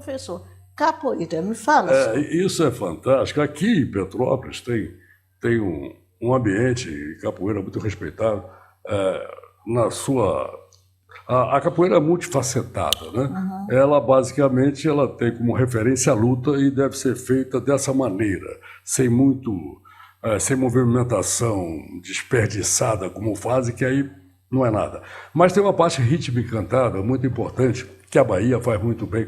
professor. Capoeira, me fala. Isso é fantástico. Aqui em Petrópolis tem um ambiente de capoeira muito respeitado. Na sua... A capoeira é multifacetada, né? Uhum. Ela, basicamente, ela tem como referência a luta e deve ser feita dessa maneira, sem movimentação desperdiçada como fazem, que aí não é nada. Mas tem uma parte rítmica cantada muito importante, que a Bahia faz muito bem.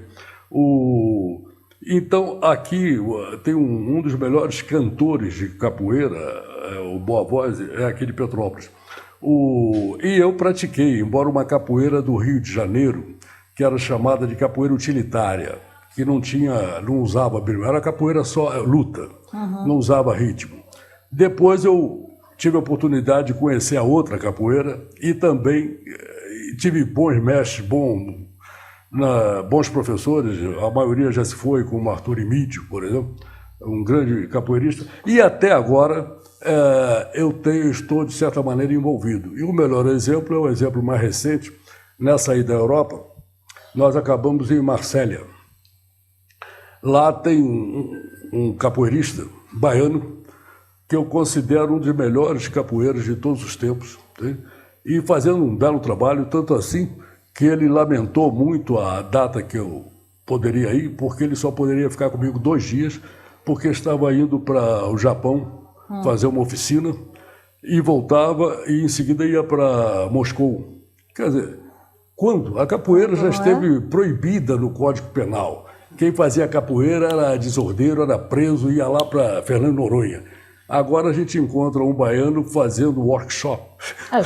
Então, aqui tem um dos melhores cantores de capoeira, o Boa Voz, é aqui de Petrópolis. E eu pratiquei, embora uma capoeira do Rio de Janeiro, que era chamada de capoeira utilitária, que não usava, era capoeira só luta, não usava ritmo. Depois eu tive a oportunidade de conhecer a outra capoeira e também tive bons mestres, bons professores, a maioria já se foi, como Arthur Emídio, por exemplo, um grande capoeirista, e até agora estou, de certa maneira, envolvido. E o melhor exemplo é o exemplo mais recente, nessa ida à Europa, nós acabamos em Marsella. Lá tem um capoeirista baiano que eu considero um dos melhores capoeiras de todos os tempos, né? E fazendo um belo trabalho, tanto assim que ele lamentou muito a data que eu poderia ir, porque ele só poderia ficar comigo 2 dias, porque estava indo para o Japão fazer uma oficina e voltava e em seguida ia para Moscou. Quer dizer, quando a capoeira já esteve proibida no Código Penal. Quem fazia capoeira era desordeiro, era preso, ia lá para Fernando Noronha. Agora a gente encontra um baiano fazendo workshop.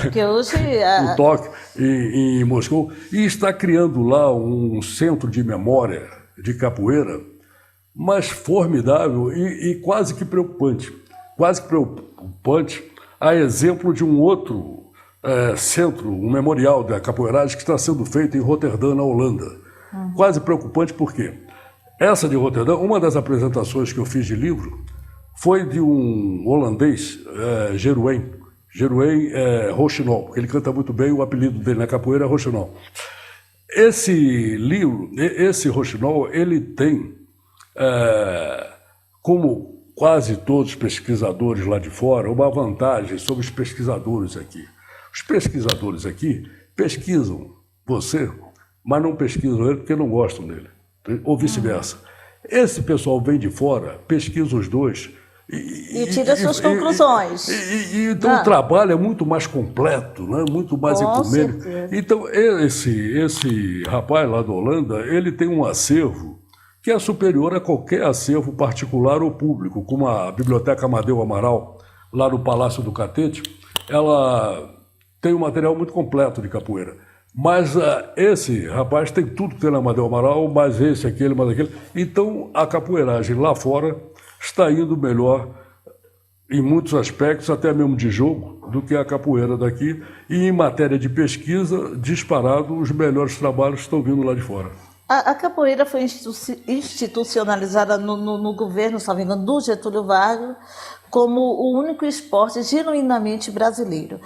Porque hoje... no Tóquio, em Moscou, e está criando lá um centro de memória de capoeira, mas formidável e quase que preocupante. Quase que preocupante, a exemplo de um outro centro, um memorial da capoeiragem que está sendo feito em Roterdã, na Holanda. Quase preocupante porque essa de Roterdã, uma das apresentações que eu fiz de livro, foi de um holandês, Jeroen Rochinol, porque ele canta muito bem, o apelido dele na capoeira é Rochinol. Esse livro, esse Rochinol, ele tem, como quase todos os pesquisadores lá de fora, uma vantagem sobre os pesquisadores aqui. Os pesquisadores aqui pesquisam você, mas não pesquisam ele porque não gostam dele, ou vice-versa. Esse pessoal vem de fora, pesquisa os dois, e tira suas conclusões. Então o trabalho é muito mais completo, né? Muito mais ecumênico. Então esse rapaz lá da Holanda, ele tem um acervo que é superior a qualquer acervo particular ou público, como a Biblioteca Amadeu Amaral, lá no Palácio do Catete. Ela tem um material muito completo de capoeira. Mas esse rapaz tem tudo que tem na Amadeu Amaral, mais esse, aquele, mais aquele. Então a capoeiragem lá fora está indo melhor em muitos aspectos, até mesmo de jogo, do que a capoeira daqui. E em matéria de pesquisa, disparado, os melhores trabalhos estão vindo lá de fora. A capoeira foi institucionalizada no governo, se não me engano, do Getúlio Vargas, como o único esporte genuinamente brasileiro.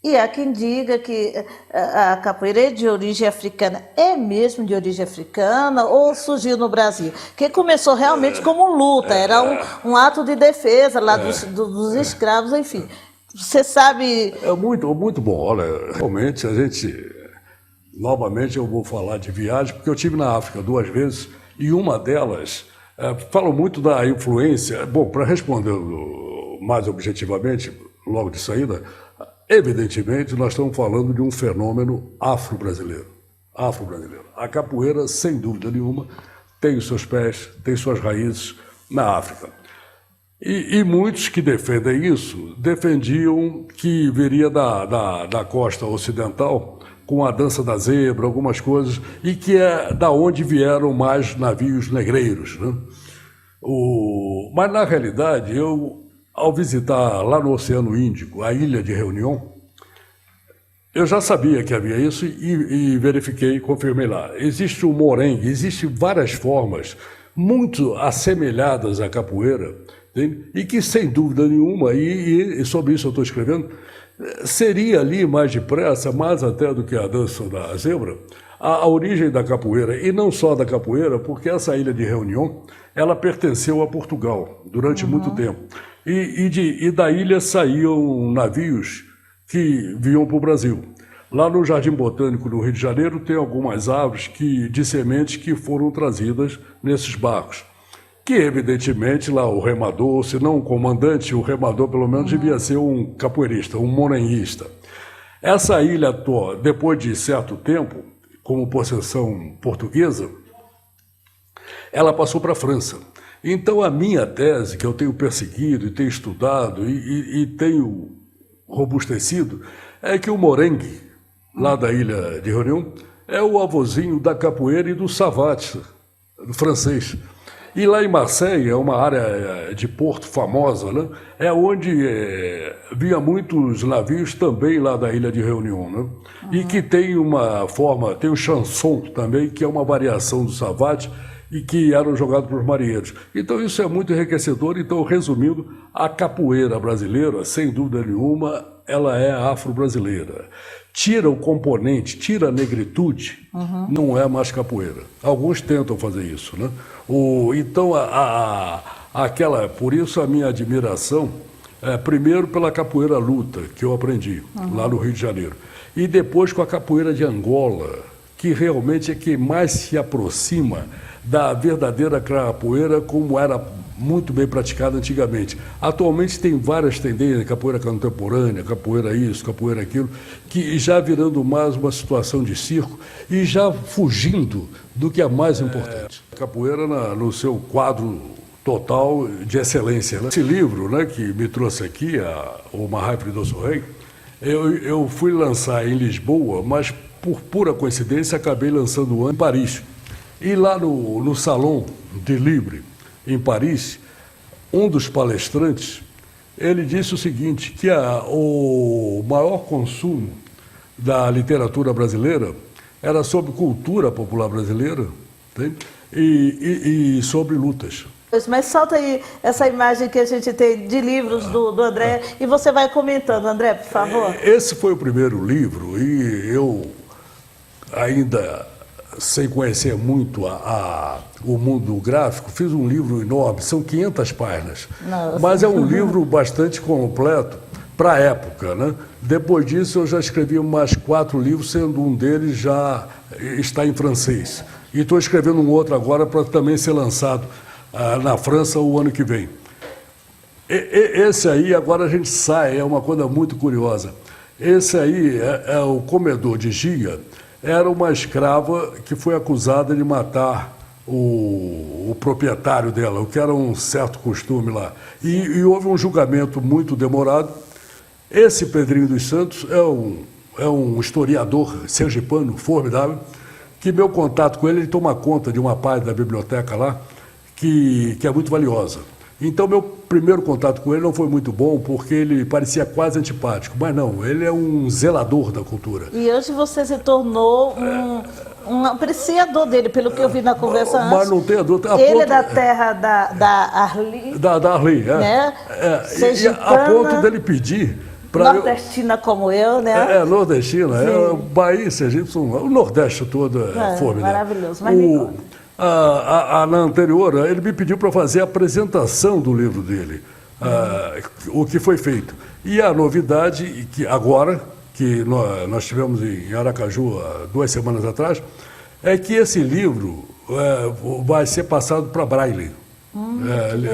E há quem diga que a capoeira é de origem africana. É mesmo de origem africana ou surgiu no Brasil? Que começou realmente como luta, era um ato de defesa lá dos escravos, enfim. Você sabe... É muito, muito bom. Olha, realmente a gente... Novamente eu vou falar de viagem, porque eu estive na África 2 vezes, e uma delas, falo muito da influência. Bom, para responder mais objetivamente, logo de saída, evidentemente nós estamos falando de um fenômeno afro-brasileiro. Afro-brasileiro. A capoeira, sem dúvida nenhuma, tem os seus pés, tem suas raízes na África. E muitos que defendem isso, defendiam que viria da costa ocidental, com a dança da zebra, algumas coisas, e que é da onde vieram mais navios negreiros, né? Mas, na realidade, eu, ao visitar lá no Oceano Índico, a ilha de Reunião, eu já sabia que havia isso e verifiquei e confirmei lá. Existe o morengue, existem várias formas muito assemelhadas à capoeira, entende? E que, sem dúvida nenhuma, e sobre isso eu estou escrevendo, seria ali mais depressa, mais até do que a dança da zebra, a origem da capoeira, e não só da capoeira, porque essa ilha de Reunião, ela pertenceu a Portugal durante muito tempo. E da ilha saíam navios que vinham para o Brasil. Lá no Jardim Botânico do Rio de Janeiro tem algumas árvores de sementes que foram trazidas nesses barcos. Que, evidentemente, lá o remador, se não o comandante, o remador pelo menos devia ser um capoeirista, um morenguista. Essa ilha, depois de certo tempo, como possessão portuguesa, ela passou para a França. Então, a minha tese, que eu tenho perseguido e tenho estudado e tenho robustecido, é que o morengue, lá da ilha de Reunião, é o avôzinho da capoeira e do savate, do francês. E lá em Marseille, é uma área de porto famosa, né? É onde vinha muitos navios também lá da ilha de Reunião, né? E que tem uma forma, tem o chanson também, que é uma variação do savate e que eram jogados para os marinheiros. Então isso é muito enriquecedor. Então, resumindo, a capoeira brasileira, sem dúvida nenhuma, ela é afro-brasileira. Tira o componente, tira a negritude, não é mais capoeira. Alguns tentam fazer isso, né? Então, por isso a minha admiração, primeiro pela capoeira luta, que eu aprendi lá no Rio de Janeiro, e depois com a capoeira de Angola, que realmente é que mais se aproxima da verdadeira capoeira como era muito bem praticada antigamente. Atualmente tem várias tendências, capoeira contemporânea, capoeira isso, capoeira aquilo, que já virando mais uma situação de circo e já fugindo do que é mais importante. Capoeira no seu quadro total de excelência, né? Esse livro, né, que me trouxe aqui, o Marraio do Rei, eu fui lançar em Lisboa, mas por pura coincidência acabei lançando em Paris. E lá no Salão de Livre, em Paris, um dos palestrantes, ele disse o seguinte, que o maior consumo da literatura brasileira era sobre cultura popular brasileira, entende? E sobre lutas. Mas solta aí essa imagem que a gente tem de livros do André e você vai comentando, André, por favor. Esse foi o primeiro livro e eu ainda, sem conhecer muito o mundo gráfico, fiz um livro enorme, são 500 páginas. Nossa. Mas é um livro bastante completo para a época, né? Depois disso eu já escrevi mais 4 livros, sendo um deles já está em francês. E estou escrevendo um outro agora para também ser lançado na França o ano que vem. Esse aí, agora a gente sai, é uma coisa muito curiosa. Esse aí é o comedor de Gia, era uma escrava que foi acusada de matar o proprietário dela, o que era um certo costume lá. E houve um julgamento muito demorado. Esse Pedrinho dos Santos é um historiador sergipano formidável, que meu contato com ele toma conta de uma parte da biblioteca lá, que é muito valiosa. Então, meu primeiro contato com ele não foi muito bom, porque ele parecia quase antipático. Mas não, ele é um zelador da cultura. E hoje você se tornou um apreciador dele, pelo que eu vi na conversa antes. Mas não tem dúvida. Ele é da terra da Arli. Da Arli, né? E a ponto dele pedir... Nordestina como eu, né? Nordestina. Bahia, Sergipe, o Nordeste todo é formidável. Maravilhoso, mas me conta. Na anterior, ele me pediu para fazer a apresentação do livro dele, o que foi feito. E a novidade, que agora, que nós tivemos em Aracaju há 2 semanas atrás, é que esse livro vai ser passado para Braille.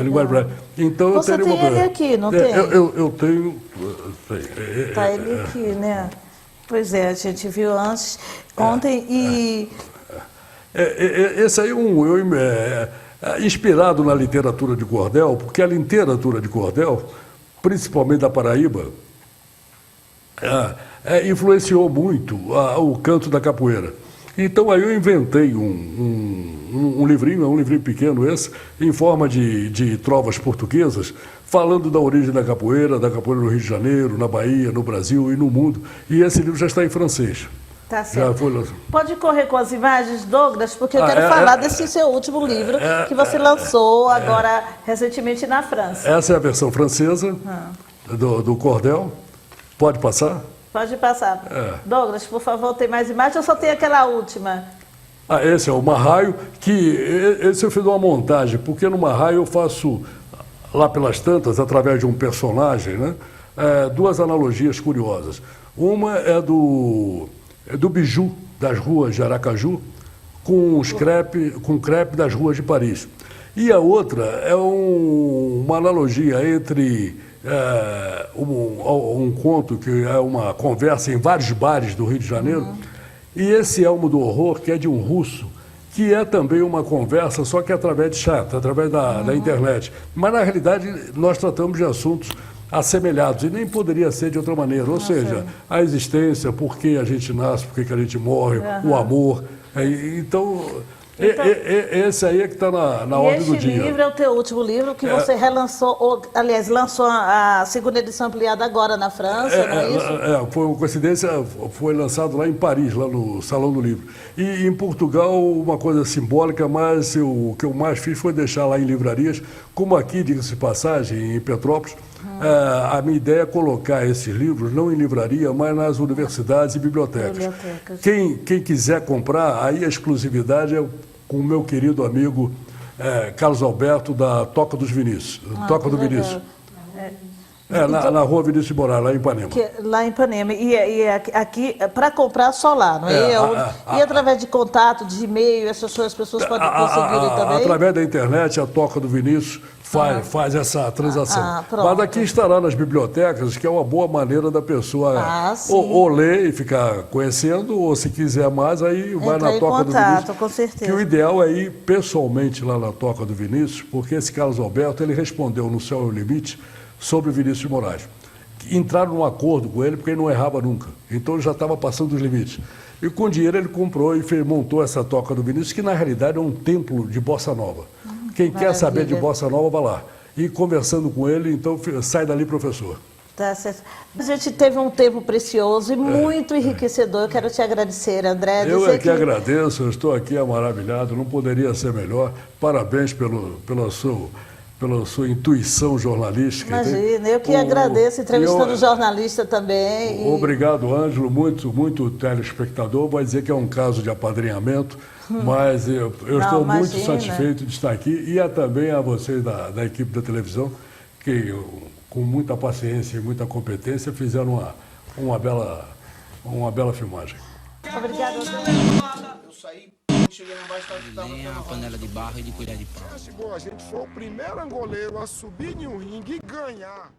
Linguagem Braille. Então, você tem ele aqui, não tem? Eu tenho. Está ele aqui, né? Pois é, a gente viu ontem e... Esse aí inspirado na literatura de cordel, porque a literatura de cordel, principalmente da Paraíba, influenciou muito o canto da capoeira. Então aí eu inventei um livrinho pequeno esse, em forma de trovas portuguesas, falando da origem da capoeira no Rio de Janeiro, na Bahia, no Brasil e no mundo. E esse livro já está em francês. Tá certo. Pode correr com as imagens, Douglas, porque eu quero falar desse seu último livro que você lançou agora recentemente na França. Essa é a versão francesa do cordel. Pode passar? Pode passar. Douglas, por favor, tem mais imagens ou só tem aquela última? Esse é o Marraio, que esse eu fiz uma montagem, porque no Marraio eu faço, lá pelas tantas, através de um personagem, né, duas analogias curiosas. Uma é do biju das ruas de Aracaju com crepe das ruas de Paris. E a outra é uma analogia entre um conto que é uma conversa em vários bares do Rio de Janeiro, e esse Elmo do Horror, que é de um russo, que é também uma conversa, só que através de chat, através da internet. Mas, na realidade, nós tratamos de assuntos assemelhados, e nem poderia ser de outra maneira. Ou seja, a existência, por que a gente nasce, por que a gente morre, o amor. Então, esse aí é que está na ordem do dia. Este livro é o teu último livro, que você relançou, aliás, lançou a segunda edição ampliada agora na França, não é isso? Foi uma coincidência, foi lançado lá em Paris, lá no Salão do Livro. E em Portugal, uma coisa simbólica, mas o que eu mais fiz foi deixar lá em livrarias, como aqui, diga-se de passagem, em Petrópolis. A minha ideia é colocar esses livros não em livraria, mas nas universidades e bibliotecas. Quem quiser comprar, aí a exclusividade é com o meu querido amigo Carlos Alberto, da Toca dos Vinícius. Toca do Vinícius. Na rua Vinícius de Moraes, lá em Ipanema. Lá em Ipanema. E aqui, para comprar só lá, não é? E através de contato, de e-mail, essas coisas, as pessoas podem conseguirem também? Através da internet, a Toca do Vinícius faz essa transação. Mas aqui estará nas bibliotecas, que é uma boa maneira da pessoa ou ler e ficar conhecendo, ou se quiser mais, aí vai na Toca do Vinícius. Com certeza. Que o ideal é ir pessoalmente lá na Toca do Vinícius, porque esse Carlos Alberto, ele respondeu no Céu é o Limite sobre o Vinícius de Moraes. Entraram num acordo com ele, porque ele não errava nunca. Então ele já estava passando os limites. E com dinheiro ele comprou e montou essa Toca do Vinícius, que na realidade é um templo de bossa nova. Quem quer saber de bossa nova, vai lá. E conversando com ele, então sai dali, professor. Tá certo. A gente teve um tempo precioso e muito enriquecedor. Eu quero te agradecer, André. Eu que agradeço, eu estou aqui maravilhado, não poderia ser melhor. Parabéns pela sua intuição jornalística. Imagina, eu que agradeço, entrevistando jornalista também. Obrigado, Ângelo, muito telespectador, vai dizer que é um caso de apadrinhamento, mas eu estou muito satisfeito de estar aqui, e também a vocês da equipe da televisão, que com muita paciência e muita competência fizeram uma bela filmagem. Obrigado, André. Eu saí, cheguei lá embaixo, tava uma panela de barro e de colher de pau. A gente foi o primeiro angoleiro a subir em um ringue e ganhar.